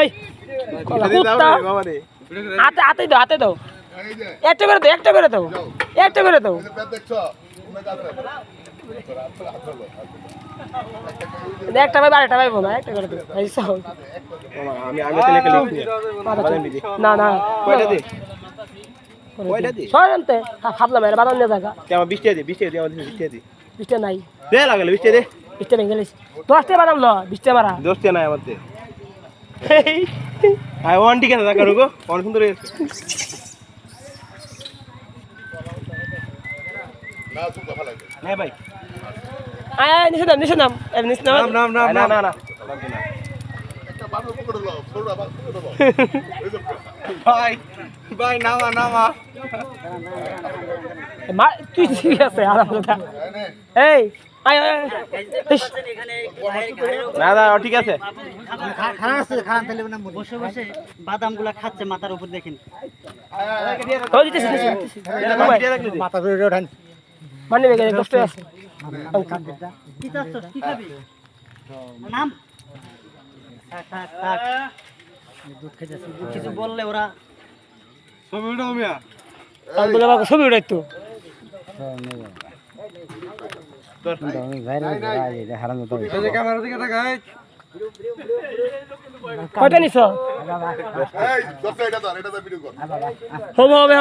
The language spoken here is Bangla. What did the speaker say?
এই হাতে দাও হাতে দাও একটা করে দাও একটা করে দাও একটা করে দাও একটা ভাই বারোটা ভাই বোনা একটা করে দাও না না সরতে ভাবলাম এর বাদাম নিয়ে থাকা বৃষ্টি নাই বৃষ্টি ভেঙে গেলিস 10টা বাদাম ল 20টা মারা 10টা নাই আমাতে আই ওয়ান ঠিক আছে দেখা রুকো অনেক সুন্দর হয়েছে না সুন্দর ভালো লাগে না ভাই আয় আয় নিচে নাম না একটা বাবু পকড় লো ছোড়া বাবু ভাই ভাই নামা মা তুই ঠিক আছে আরাম কথা এই আয় আয় না না ঠিক আছে খান তাহলে না বসে বসে বাদামগুলা খাচ্ছে মাথার উপর দেখেন ওই দিতেছি মাথা ধরে ওঠেন মানে বেগে কষ্ট আছে কি চাচ্ছস কি খাবি নাম থাক দুধ খাইতেছি কিছু বললে ওরা ছবি উঠাও মিয়া আর বলে বাবা ছবি উঠাই তো ক্যামেরা দিকে তাকাই কয়টা নিছ এই 10টা এটা ভিডিও কর হবে